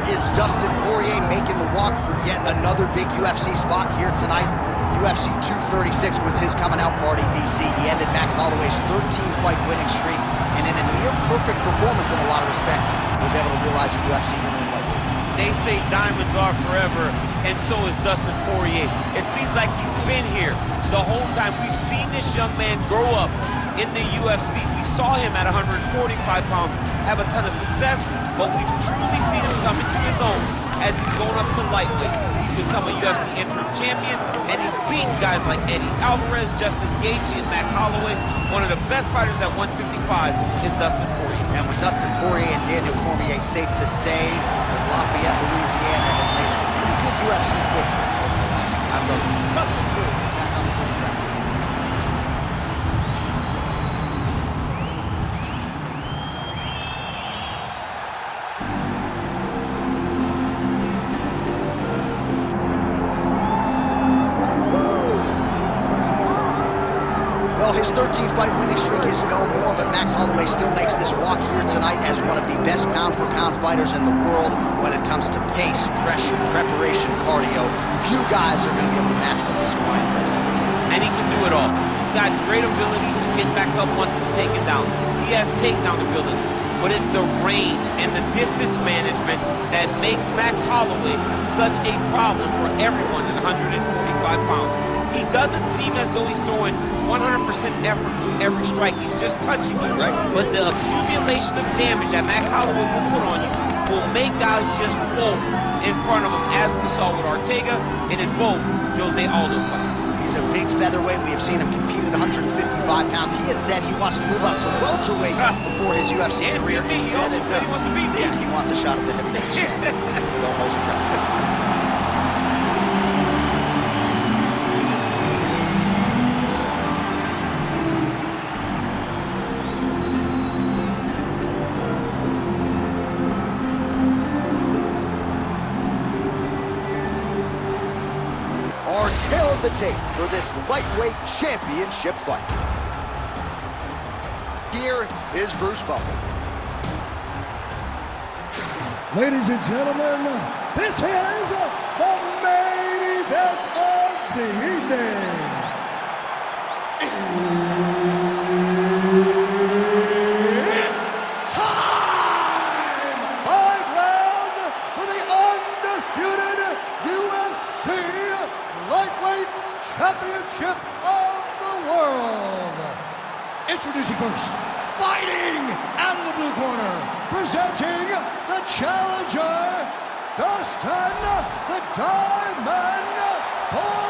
is Dustin Poirier making the walk for yet another big UFC spot here tonight. UFC 236 was his coming out party, DC. He ended Max Holloway's 13-fight winning streak, and in a near-perfect performance in a lot of respects, was able to realize a UFC interim lightweight. They say diamonds are forever, and so is Dustin Poirier. It seems like he's been here the whole time. We've seen this young man grow up in the UFC. We saw him at 145 pounds have a ton of success, but we've truly seen him come into his own as he's going up to lightweight. He's become a UFC Interim Champion, and he's beaten guys like Eddie Alvarez, Justin Gaethje, and Max Holloway. One of the best fighters at 155 is Dustin Poirier. And with Dustin Poirier and Daniel Cormier, safe to say that Lafayette, Louisiana has made a pretty good UFC football. I love Dustin Poirier. Back on the quarterback. Well, his 13-fight winning streak is no more, but Max Holloway still makes this walk here tonight as one of the best pound-for-pound fighters in the world when it comes to pace, pressure, preparation, cardio. Few guys are going to be able to match what this grind brings to the table. And he can do it all. He's got great ability to get back up once he's taken down. He has takedown ability, but it's the range and the distance management that makes Max Holloway such a problem for everyone at 145 pounds. He doesn't seem as though he's throwing 100% effort through every strike. He's just touching you. Right. But the accumulation of damage that Max Holloway will put on you will make guys just fold in front of him, as we saw with Ortega and in both Jose Aldo fights. He's a big featherweight. We have seen him compete at 155 pounds. He has said he wants to move up to welterweight before his UFC career is said he wants to beat me. Yeah, he wants a shot at the heavyweight champion. Don't hold your breath. Our tail of the tape for this lightweight championship fight. Here is Bruce Buffer. Ladies and gentlemen, this is the main event of the evening. It's time! 5 rounds for the undisputed UFC Lightweight Championship of the world. Introducing first, fighting out of the blue corner, presenting the challenger, Dustin the Diamond Poirier.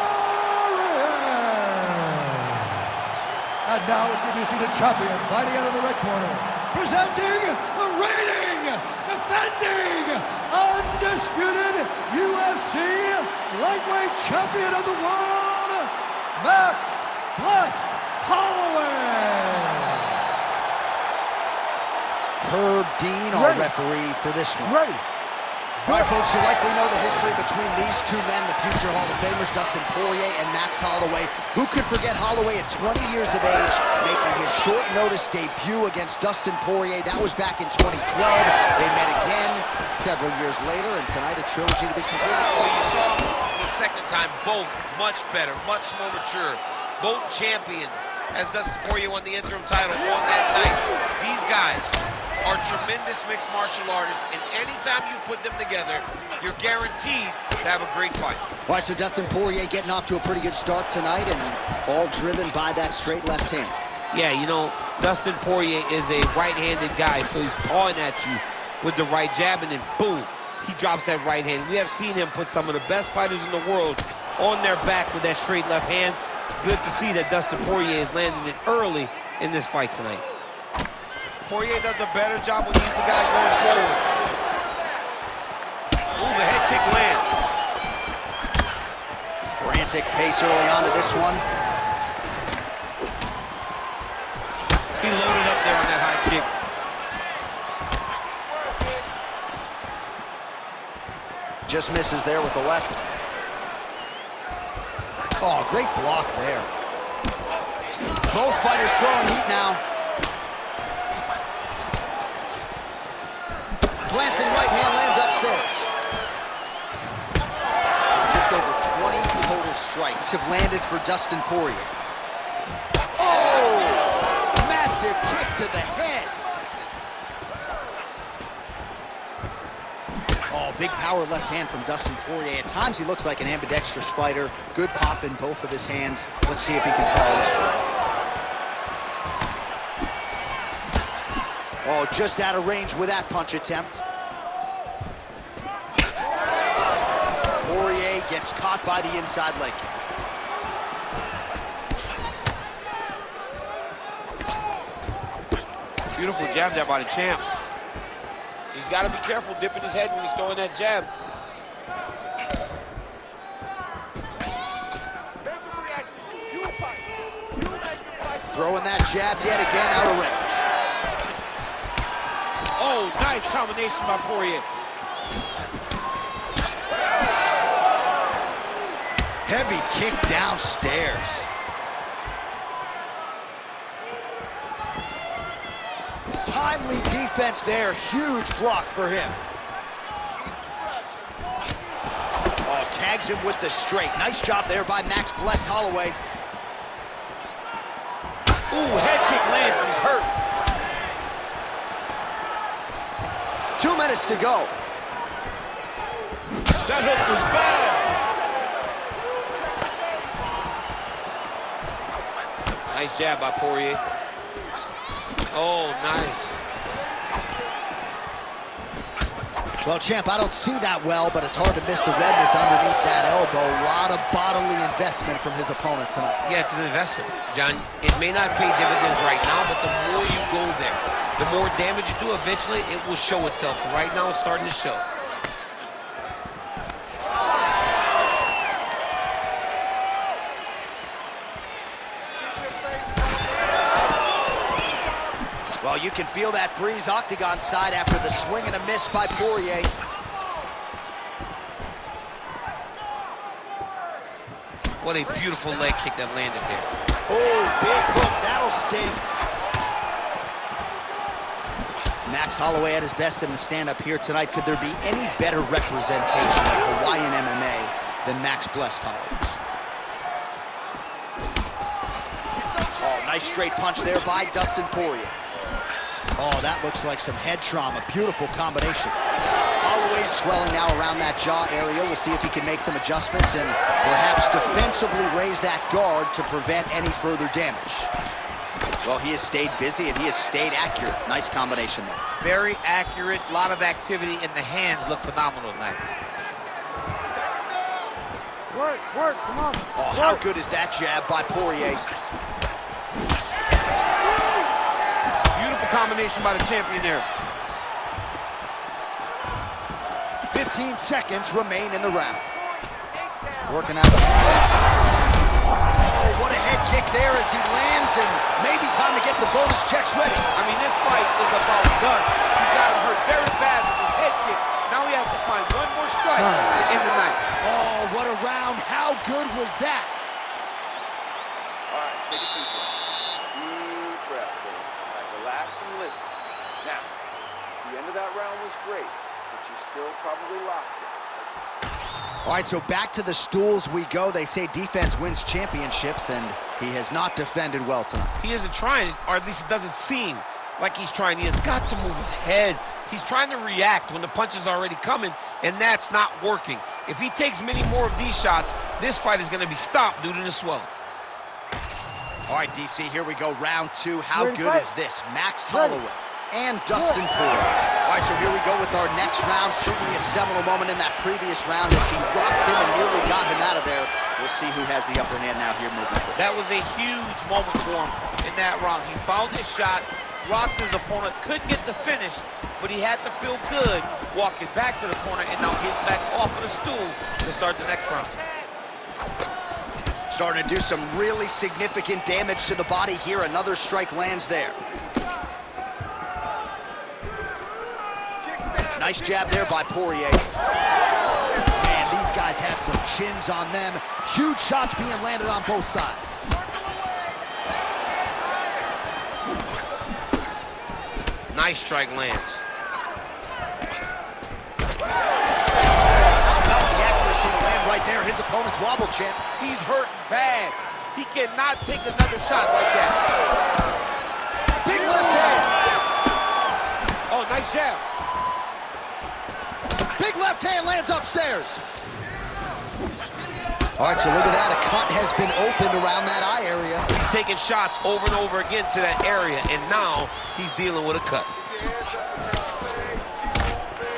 And now introducing the champion, fighting out of the red corner, presenting the reigning, defending, undisputed UFC lightweight champion of the world, Max Holloway. Herb Dean, our referee for this one. Ready. All right, folks, you likely know the history between these two men, the future Hall of Famers, Dustin Poirier and Max Holloway. Who could forget Holloway at 20 years of age, making his short-notice debut against Dustin Poirier? That was back in 2012. They met again several years later, and tonight a trilogy to be completed. Well, you saw the second time, both much better, much more mature. Both champions, as Dustin Poirier won the interim title on that night. These guys are tremendous mixed martial artists, and anytime you put them together, you're guaranteed to have a great fight. All right, so Dustin Poirier getting off to a pretty good start tonight, and all driven by that straight left hand. Yeah, you know, Dustin Poirier is a right-handed guy, so he's pawing at you with the right jab, and then boom, he drops that right hand. We have seen him put some of the best fighters in the world on their back with that straight left hand. Good to see that Dustin Poirier is landing it early in this fight tonight. Poirier does a better job when he's the guy going forward. Ooh, the head kick lands. Frantic pace early on to this one. He loaded up there on that high kick. Just misses there with the left. Oh, great block there. Both fighters throwing heat now. Glancing right hand lands upstairs. shots have landed for Dustin Poirier. Oh! Massive kick to the head. Oh, big power left hand from Dustin Poirier. At times, he looks like an ambidextrous fighter. Good pop in both of his hands. Let's see if he can follow it. Oh, just out of range with that punch attempt. Poirier gets caught by the inside leg kick. Beautiful jab there by the champ. He's got to be careful dipping his head when he's throwing that jab. Throwing that jab yet again out of range. Oh, nice combination by Poirier. Heavy kick downstairs. Timely defense there, huge block for him. Oh, tags him with the straight. Nice job there by Max Holloway. Ooh, head kick lands and he's hurt. 2 minutes to go. That hook was bad. Nice jab by Poirier. Oh, nice. Well, champ, I don't see that well, but it's hard to miss the redness underneath that elbow. A lot of bodily investment from his opponent tonight. Yeah, it's an investment, John. It may not pay dividends right now, but the more you go there, the more damage you do, eventually it will show itself. Right now, it's starting to show. Well, you can feel that breeze octagon side after the swing and a miss by Poirier. What a beautiful leg kick that landed there. Oh, big hook, that'll sting. Max Holloway at his best in the stand-up here tonight. Could there be any better representation of Hawaiian MMA than Max Holloway? Oh, nice straight punch there by Dustin Poirier. Oh, that looks like some head trauma. Beautiful combination. Holloway's swelling now around that jaw area. We'll see if he can make some adjustments and perhaps defensively raise that guard to prevent any further damage. Well, he has stayed busy and he has stayed accurate. Nice combination there. Very accurate, a lot of activity, and the hands look phenomenal tonight. Work, come on. Oh, how good is that jab by Poirier? Combination by the champion there. 15 seconds remain in the round. Working out the... Oh, what a head kick there as he lands, and maybe time to get the bonus checks ready. I mean, this fight is about done. He's got him hurt very bad with his head kick. Now he has to find one more strike to end the night. Oh, what a round. How good was that? All right, take a seat. Deep breath, baby. Relax and listen. Now, the end of that round was great, but you still probably lost it. All right, so back to the stools we go. They say defense wins championships, and he has not defended well tonight. He isn't trying, or at least it doesn't seem like he's trying. He has got to move his head. He's trying to react when the punch is already coming, and that's not working. If he takes many more of these shots, this fight is going to be stopped due to the swelling. All right, DC, here we go, round two. How good is this? Max Holloway and Dustin Poirier. All right, so here we go with our next round. Certainly a seminal moment in that previous round as he rocked him and nearly got him out of there. We'll see who has the upper hand now here moving forward. That was a huge moment for him in that round. He found his shot, rocked his opponent, couldn't get the finish, but he had to feel good walking back to the corner and now getting back off of the stool to start the next round. Starting to do some really significant damage to the body here. Another strike lands there. Nice jab there by Poirier. Man, these guys have some chins on them. Huge shots being landed on both sides. Nice strike lands. How about the accuracy to land right there? His opponent opponent's wobble, champ. He's hurt bad. He cannot take another shot like that. Big left hand. Oh, nice jab. Big left hand lands upstairs. All right, so look at that. A cut has been opened around that eye area. He's taking shots over and over again to that area, and now he's dealing with a cut.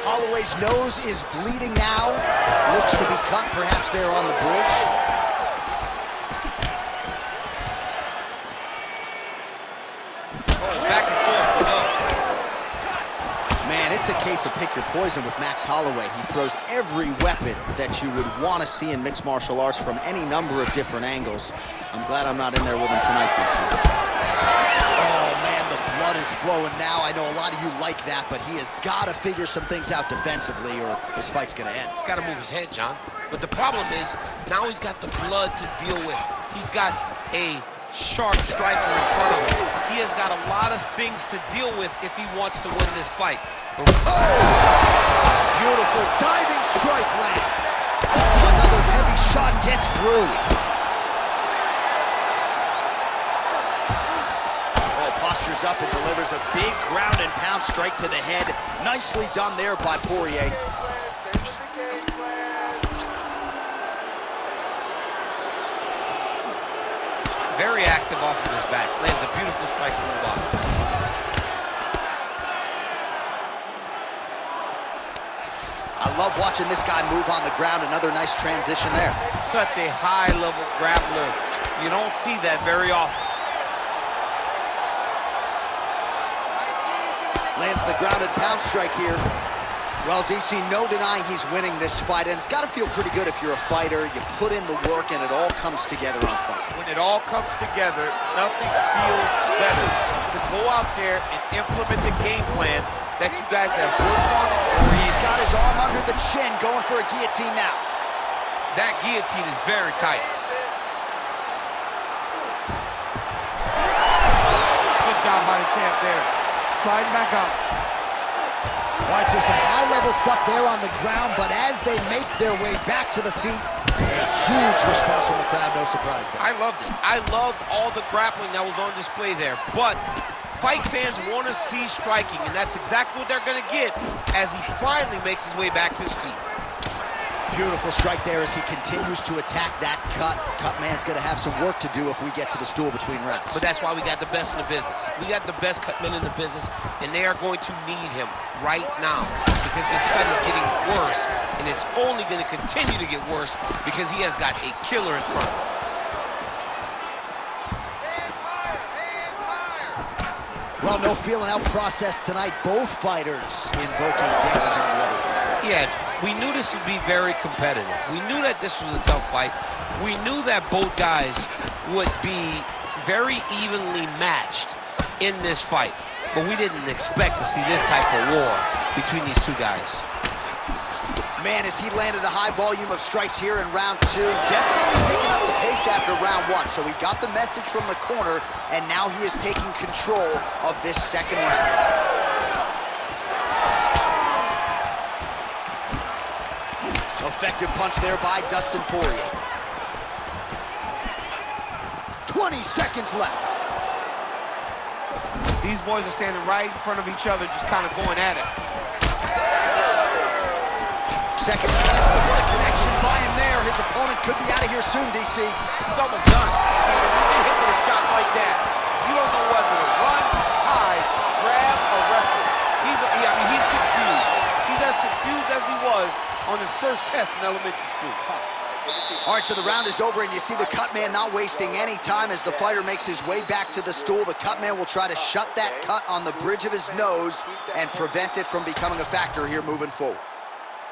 Holloway's nose is bleeding now. Looks to be cut, perhaps there on the bridge. Back and forth. Man, it's a case of pick your poison with Max Holloway. He throws every weapon that you would want to see in mixed martial arts from any number of different angles. I'm glad I'm not in there with him tonight, DC. Oh, man, the blood is flowing now. I know a lot of you like that, but he has got to figure some things out defensively or this fight's going to end. He's got to move his head, John. But the problem is, now he's got the blood to deal with. He's got a sharp striker in front of him. He has got a lot of things to deal with if he wants to win this fight. Oh! Beautiful diving strike lands. Oh, another heavy shot gets through. Oh, postures up and delivers a big ground and pound strike to the head. Nicely done there by Poirier. Very active off of his back. Lands a beautiful strike from the bottom. I love watching this guy move on the ground. Another nice transition there. Such a high-level grappler. You don't see that very often. Lands the ground and pound strike here. Well, DC, no denying he's winning this fight, and it's got to feel pretty good if you're a fighter. You put in the work, and it all comes together on fight. When it all comes together, nothing feels better to go out there and implement the game plan that you guys have worked on. He's got his arm under the chin, going for a guillotine now. That guillotine is very tight. Good job by the champ there. Sliding back up. All right, so some high-level stuff there on the ground, but as they make their way back to the feet, a huge response from the crowd, no surprise there. I loved it. I loved all the grappling that was on display there, but fight fans want to see striking, and that's exactly what they're going to get as he finally makes his way back to his feet. Beautiful strike there as he continues to attack that cut. Cut man's going to have some work to do if we get to the stool between rounds. But that's why we got the best in the business. We got the best cut men in the business, and they are going to need him right now because this cut is getting worse, and it's only going to continue to get worse because he has got a killer in front of him. Well, no feeling out process tonight. Both fighters invoking damage on the other side. Yeah, we knew this would be very competitive. We knew that this was a tough fight. We knew that both guys would be very evenly matched in this fight. But we didn't expect to see this type of war between these two guys. Man, as he landed a high volume of strikes here in round two, definitely picking up the pace after round one. So he got the message from the corner, and now he is taking control of this second round. Effective punch there by Dustin Poirier. 20 seconds left. These boys are standing right in front of each other, just kind of going at it. Second, what a connection by him there. His opponent could be out of here soon, DC. It's almost done. When you get hit with a shot like that, you don't know whether to run, hide, grab, or wrestle. He's confused. He's as confused as he was on his first test in elementary school. All right, so the round is over, and you see the cut man not wasting any time as the fighter makes his way back to the stool. The cut man will try to shut that cut on the bridge of his nose and prevent it from becoming a factor here moving forward.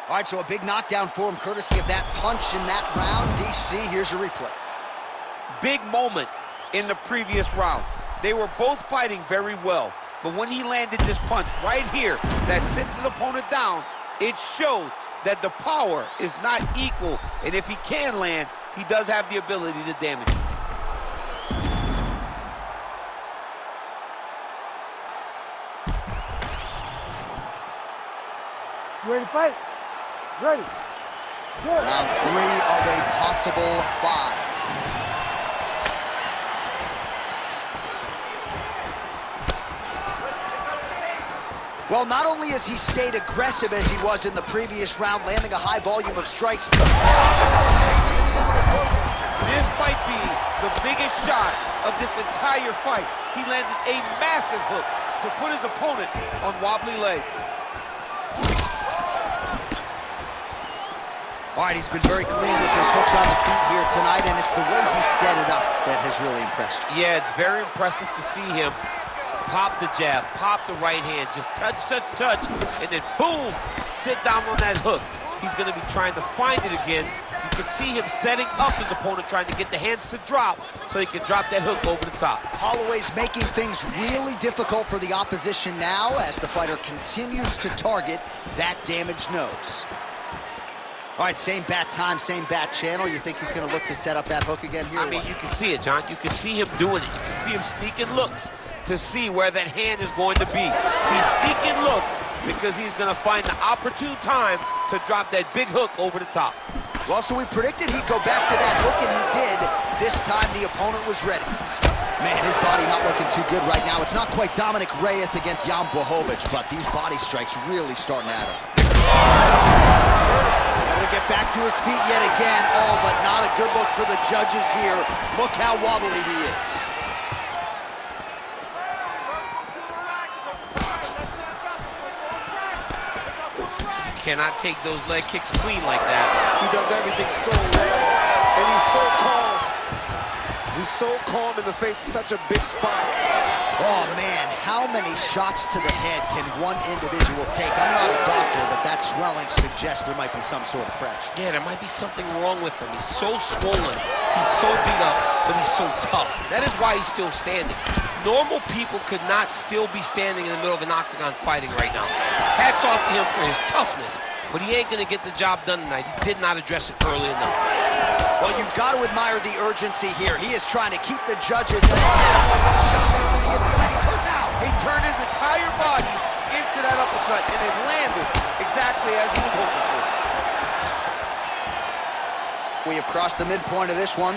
All right, so a big knockdown for him, courtesy of that punch in that round. DC, here's your replay. Big moment in the previous round. They were both fighting very well, but when he landed this punch right here that sits his opponent down, it showed that the power is not equal, and if he can land, he does have the ability to damage him. You ready to fight? Ready. Round 3 of a possible 5. Well, not only has he stayed aggressive as he was in the previous round, landing a high volume of strikes. This might be the biggest shot of this entire fight. He landed a massive hook to put his opponent on wobbly legs. All right, he's been very clean with his hooks on the feet here tonight, and it's the way he set it up that has really impressed you. Yeah, it's very impressive to see him pop the jab, pop the right hand, just touch, touch, touch, and then boom, sit down on that hook. He's going to be trying to find it again. You can see him setting up his opponent, trying to get the hands to drop so he can drop that hook over the top. Holloway's making things really difficult for the opposition now as the fighter continues to target that damaged nose. All right, same bat time, same bat channel. You think he's going to look to set up that hook again here? I mean, you can see it, John. You can see him doing it. You can see him sneaking looks to see where that hand is going to be. He's sneaking looks because he's going to find the opportune time to drop that big hook over the top. Well, so we predicted he'd go back to that hook, and he did. This time, the opponent was ready. Man, his body not looking too good right now. It's not quite Dominic Reyes against Jan Blachowicz, but these body strikes really starting to add up. Able to get back to his feet yet again. Oh, but not a good look for the judges here. Look how wobbly he is. Cannot take those leg kicks clean like that. He does everything so well, and he's so calm. He's so calm in the face of such a big spot. Oh, man, how many shots to the head can one individual take? I'm not a doctor, but that swelling suggests there might be some sort of fracture. Yeah, there might be something wrong with him. He's so swollen, he's so beat up, but he's so tough. That is why he's still standing. Normal people could not still be standing in the middle of an octagon fighting right now. Hats off to him for his toughness, but he ain't gonna get the job done tonight. He did not address it early enough. Well, you've got to admire the urgency here. He is trying to keep the judges. He turned his entire body into that uppercut, and it landed exactly as he was hoping for. We have crossed the midpoint of this one.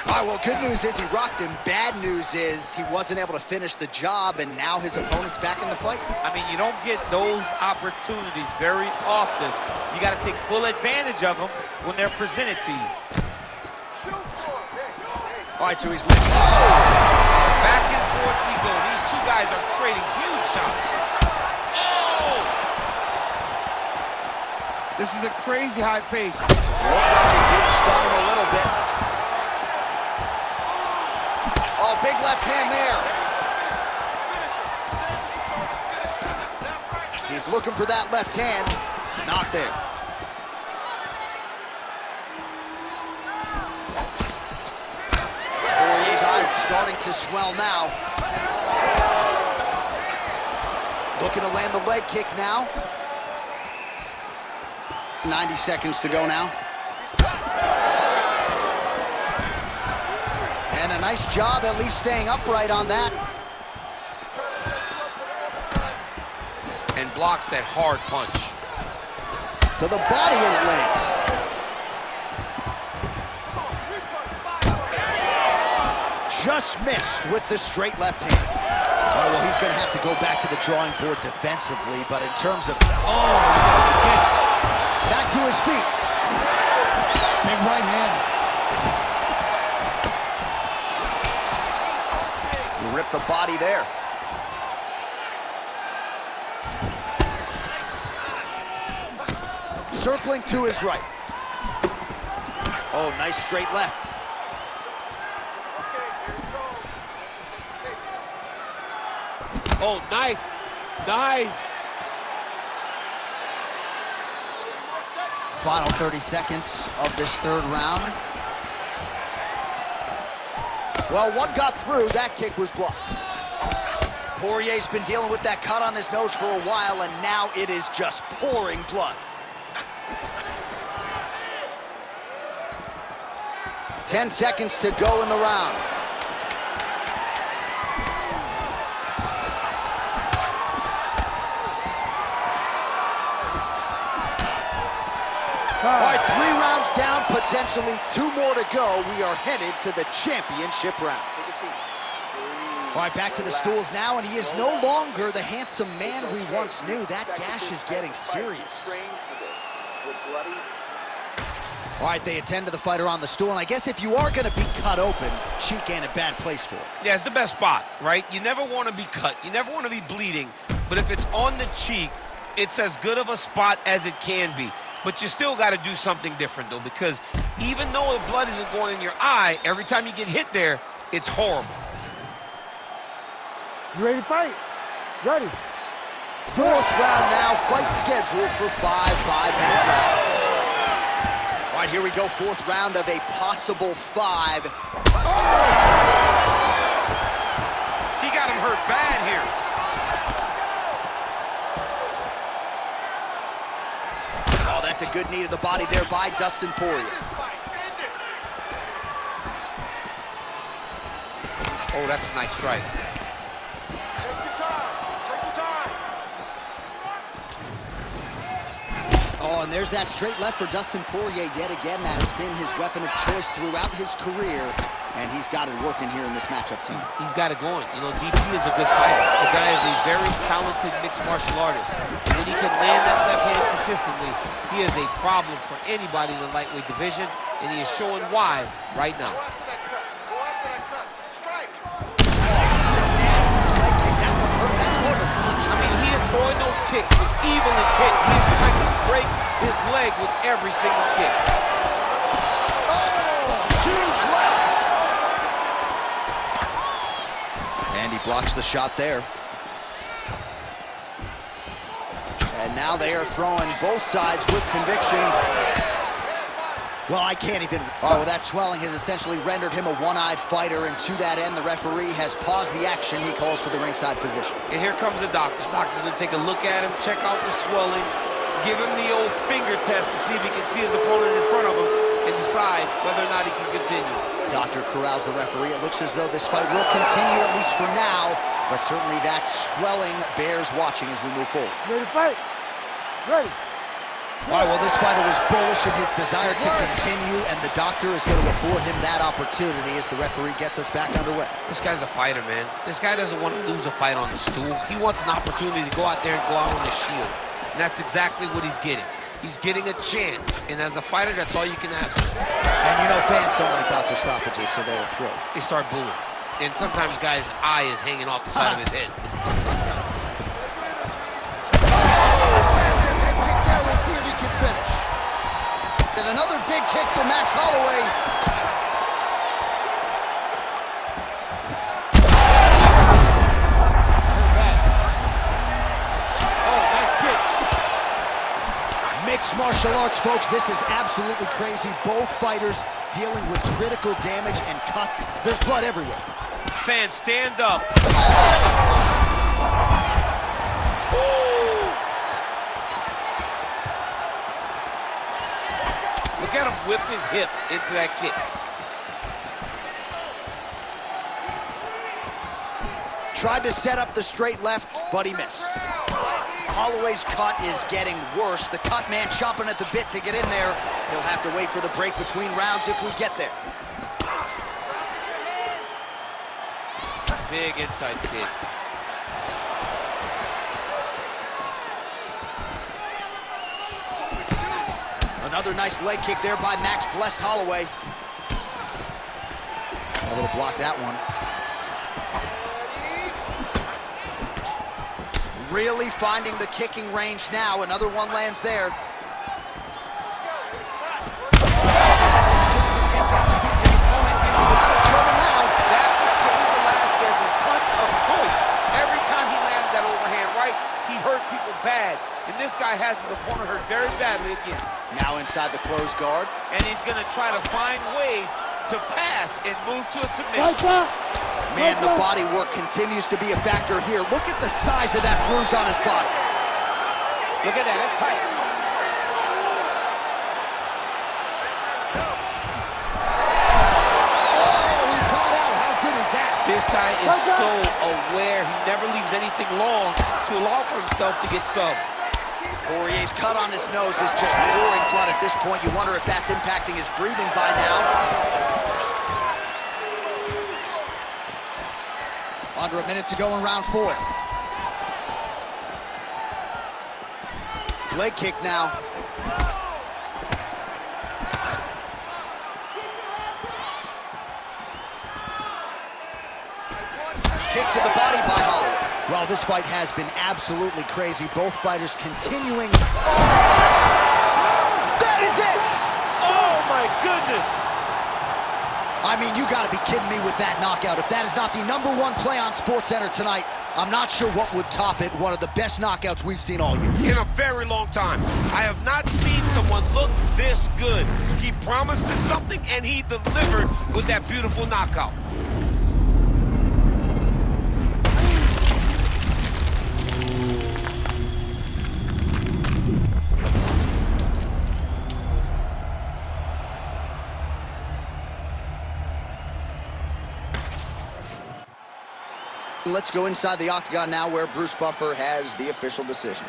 All right, well, good news is he rocked him. Bad news is he wasn't able to finish the job, and now his opponent's back in the fight. I mean, you don't get those opportunities very often. You got to take full advantage of them when they're presented to you. All right, so he's lifting. Back and forth we go. These two guys are trading huge shots. Oh! This is a crazy high pace. Looked like it did stun him a little bit. Oh, big left hand there. He's looking for that left hand. Not there. Poirier's eye starting to swell now. Looking to land the leg kick now. 90 seconds to go now. And a nice job at least staying upright on that. And blocks that hard punch. To the body, and it lands. Just missed with the straight left hand. All right, well, he's going to have to go back to the drawing board defensively, but in terms of... Back to his feet. Big right hand. You rip the body there. Circling to his right. Oh, nice straight left. Oh, nice. Nice. Final 30 seconds of this third round. Well, one got through. That kick was blocked. Poirier's been dealing with that cut on his nose for a while, and now it is just pouring blood. 10 seconds to go in the round. All right, 3 rounds down, potentially 2 more to go. We are headed to the championship round. Take a seat. All right, back to the stools now, and he is no longer the handsome man we once knew. That gash is getting serious. Trained for this. We're bloody. All right, they attend to the fighter on the stool, and I guess if you are going to be cut open, cheek ain't a bad place for it. Yeah, it's the best spot, right? You never want to be cut. You never want to be bleeding. But if it's on the cheek, it's as good of a spot as it can be. But you still got to do something different, though, because even though the blood isn't going in your eye, every time you get hit there, it's horrible. You ready to fight? Ready. 4th round now, fight scheduled for 5 5-minute rounds. All right, here we go, 4th round of a possible 5. He got him hurt bad here. Oh, that's a good knee to the body there by Dustin Poirier. Oh, that's a nice strike. Oh, and there's that straight left for Dustin Poirier yet again. That has been his weapon of choice throughout his career, and he's got it working here in this matchup tonight. He's got it going. You know, DP is a good fighter. The guy is a very talented mixed martial artist. When he can land that left hand consistently, he is a problem for anybody in the lightweight division, and he is showing why right now. I mean, he is throwing those kicks with evil intent. He is trying to break his leg with every single kick. Oh, huge left. And he blocks the shot there. And now they are throwing both sides with conviction. Well, I can't even. Oh, that swelling has essentially rendered him a one-eyed fighter, and to that end, the referee has paused the action. He calls for the ringside physician. And here comes the doctor. The doctor's gonna take a look at him, check out the swelling, give him the old finger test to see if he can see his opponent in front of him, and decide whether or not he can continue. Doctor corrals the referee. It looks as though this fight will continue, at least for now, but certainly that swelling bears watching as we move forward. Ready to fight? Ready. All right, well, this fighter was bullish in his desire to continue, and the doctor is going to afford him that opportunity as the referee gets us back underway. This guy's a fighter, man. This guy doesn't want to lose a fight on the stool. He wants an opportunity to go out there and go out on the shield. And that's exactly what he's getting. He's getting a chance, and as a fighter, that's all you can ask for. And you know, fans don't like doctor stoppages, so they're thrilled. They start booing. And sometimes guy's eye is hanging off the side of his head. Finish. Then another big kick for Max Holloway. Oh, nice kick. Mixed martial arts, folks. This is absolutely crazy. Both fighters dealing with critical damage and cuts. There's blood everywhere. Fans, stand up. Look at him whip his hip into that kick. Tried to set up the straight left, but he missed. Holloway's cut is getting worse. The cut man chomping at the bit to get in there. He'll have to wait for the break between rounds if we get there. Big inside kick. Another nice leg kick there by Max blessed Holloway. Able to block that one. Really finding the kicking range now. Another one lands there. That was Cain Velasquez's punch of choice. Every time he landed that overhand right, he hurt people bad. And this guy has his opponent hurt very badly again. Now inside the closed guard. And he's going to try to find ways to pass and move to a submission. Man, the body work continues to be a factor here. Look at the size of that bruise on his body. Look at that, it's tight. Oh, he got out. How good is that? This guy is so aware. He never leaves anything long to allow for himself to get subbed. Poirier's cut on his nose is just pouring blood at this point. You wonder if that's impacting his breathing by now. Under a minute to go in round 4. Leg kick now. Kick to the body by Holloway. Well, this fight has been absolutely crazy. Both fighters continuing. That is it! Oh, my goodness! I mean, you gotta be kidding me with that knockout. If that is not the #1 play on SportsCenter tonight, I'm not sure what would top it. One of the best knockouts we've seen all year. In a very long time. I have not seen someone look this good. He promised us something, and he delivered with that beautiful knockout. Let's go inside the octagon now, where Bruce Buffer has the official decision.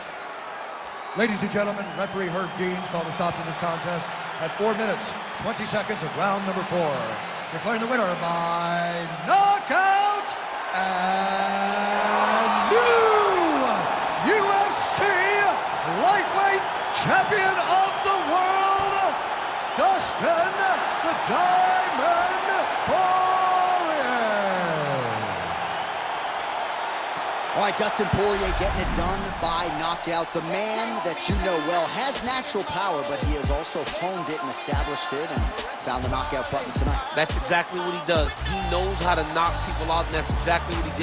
Ladies and gentlemen, referee Herb Deans called a stop to this contest at 4 minutes, 20 seconds of round number 4. Declaring the winner by knockout and new UFC lightweight champion of the world, Dustin the Diamond Poirier. All right, Dustin Poirier getting it done by knockout. The man that you know well has natural power, but he has also honed it and established it and found the knockout button tonight. That's exactly what he does. He knows how to knock people out, and that's exactly what he did